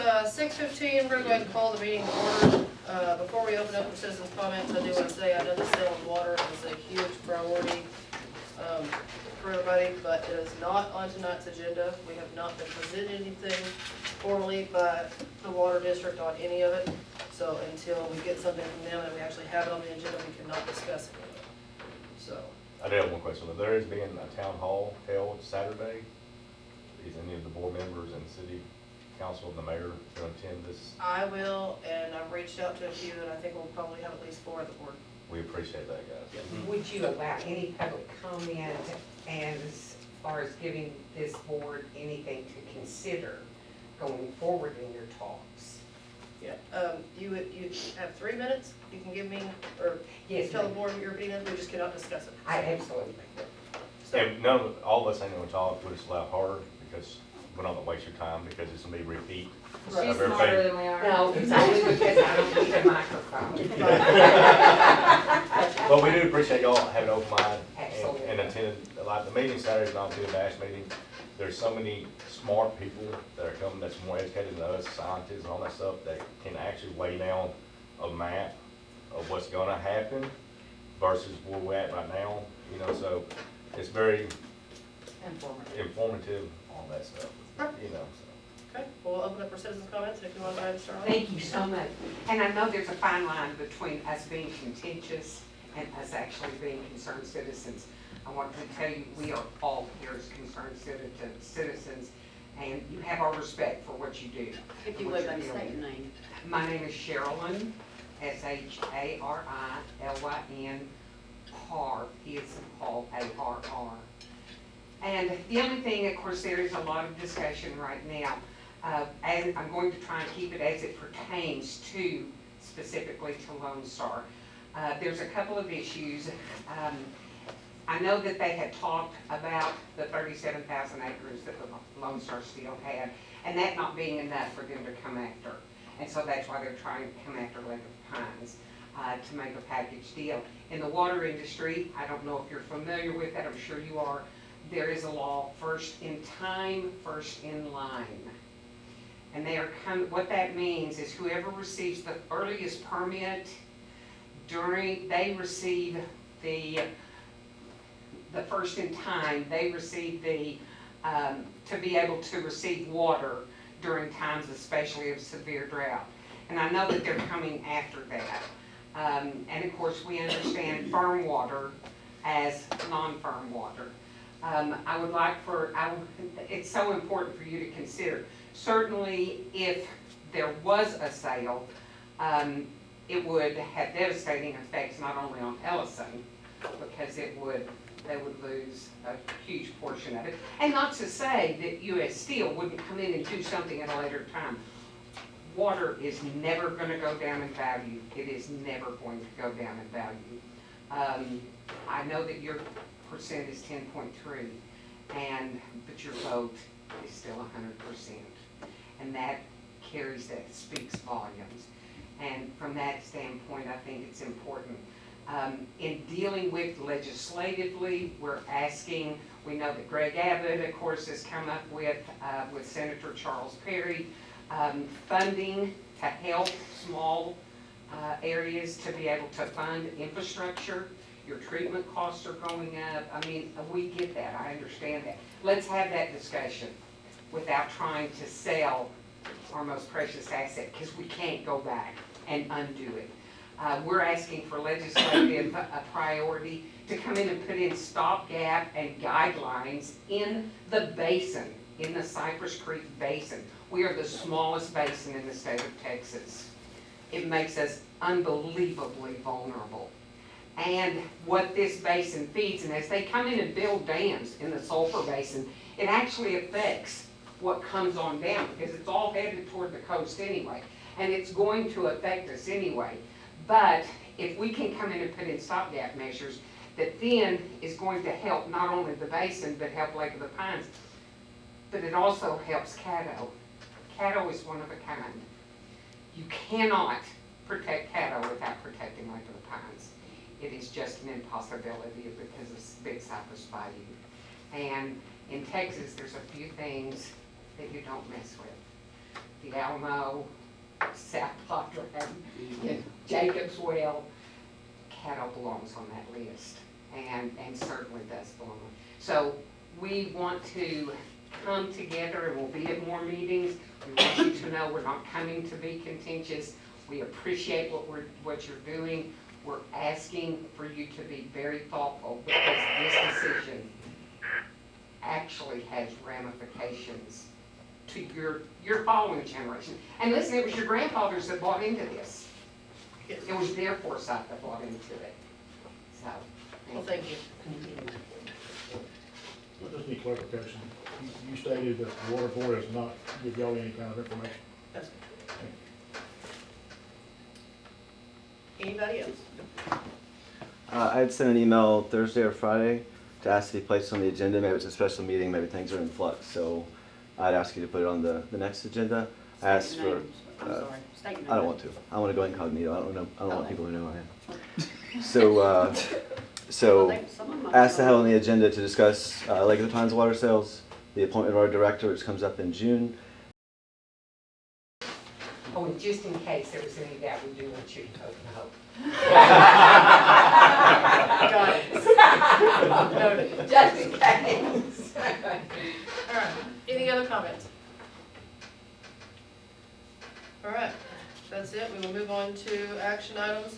6:15, we're going to go ahead and call the meeting to order. Before we open up for citizens' comments, I do want to say I know the sale of water is a huge priority for everybody, but it is not on tonight's agenda. We have not been presented anything formally by the water district on any of it. So until we get something from them and we actually have it on the agenda, we cannot discuss any of it. So. I do have one question. There is being a town hall held Saturday. Is any of the board members and city council and the mayor going to attend this? I will, and I've reached out to a few, and I think we'll probably have at least 4 at the board. We appreciate that, guys. Would you allow any public comment as far as giving this board anything to consider going forward in your talks? Yeah. You have 3 minutes. You can give me, or Yes, tell the ma'am. board what your opinion is. We just cannot discuss it. I absolutely. So, And none of, all of us ain't going to talk, we'll just laugh hard because we don't want to waste your time because it's going to be repeat. Right. She's Of everything. smarter than we are. No, it's only because I don't need a microphone. But we do appreciate y'all having an open mind Absolutely. and attending. Like the meeting Saturday is not a bash meeting. There's so many smart people that are coming that's more educated than us, scientists and all that stuff, that can actually lay down a map of what's going to happen versus where we're at right now. You know, so it's very informative on that stuff. You know. So. okay, well, we'll open up for citizens' comments, and if you want to go ahead and start. Thank you so much. And I know there's a fine line between us being contentious and us actually being concerned citizens. I want to tell you, we are all here as concerned citizens, and you have our respect for what you do. If you would, like, state your name. My name is Sherilyn, Sharilyn, Carr, P as in Paul, A-R-R. And the only thing, of course, there is a lot of discussion right now, and I'm going to try and keep it as it pertains to, specifically to Lone Star. There's a couple of issues. I know that they had talked about the 37,000 acres that the Lone Star still had, and that not being enough for them to come after. And so that's why they're trying to come after Lake of Pines to make a package deal. In the water industry, I don't know if you're familiar with that, I'm sure you are, there is a law, first in time, first in line. And they are what that means is whoever receives the earliest permit they receive the first in time, they receive to be able to receive water during times especially of severe drought. And I know that they're coming after that. And of course we understand firm water as non-firm water. I would like it's so important for you to consider. Certainly if there was a sale, it would have devastating effects not only on Ellison, because they would lose a huge portion of it. And not to say that U.S. Steel wouldn't come in and do something at a later time. Water is never going to go down in value. It is never going to go down in value. I know that your percent is 10.3, but your vote is still 100%. And that speaks volumes. And from that standpoint, I think it's important. In dealing with legislatively, we're asking, we know that Greg Abbott, of course, has come up with Senator Charles Perry, funding to help small areas to be able to fund infrastructure. Your treatment costs are going up. I mean, we get that, I understand that. Let's have that discussion without trying to sell our most precious asset, because we can't go back and undo it. We're asking for legislative priority to come in and put in stopgap and guidelines in the basin, in the Cypress Creek Basin. We are the smallest basin in the state of Texas. It makes us unbelievably vulnerable. And what this basin feeds, and as they come in and build dams in the Sulphur Basin, it actually affects what comes on down, because it's all headed toward the coast anyway. And it's going to affect us anyway. But if we can come in and put in stopgap measures, that then is going to help not only the basin, but help Lake of the Pines. But it also helps Caddo. Caddo is one of a kind. You cannot protect Caddo without protecting Lake of the Pines. It is just an impossibility because of Big Cypress Bayou. And in Texas, there's a few things that you don't mess with. the Alamo, South Padre, Jacob's Well, Caddo belongs on that list, and certainly does belong. So we want to come together, and we'll be at more meetings. We want you to know we're not coming to be contentious. We appreciate what you're doing. We're asking for you to be very thoughtful, because this decision actually has ramifications to your following generation. And listen, it was your grandfathers that bought into this. Yes. It was their foresight that bought into it. So, Well, thank you. I just need clarification. You stated that the water board has not give y'all any kind of information. That's good. Anybody else? I'd sent an email Thursday or Friday to ask to be placed on the agenda. Maybe it's a special meeting, maybe things are in flux, so I'd ask you to put it on the next agenda. I asked State your for, names. I'm sorry. State your I don't name. want to. I want to go incognito. I don't want Okay. people to know who I am. So, Well, someone might asked to have know. on the agenda to discuss Lake of the Pines water sales, the appointment of our director, which comes up in June. oh, and just in case there was any doubt, we do want you to vote no. Got it. Noted. Just in case. All right, any other comments? All right, that's it. We will move on to action items.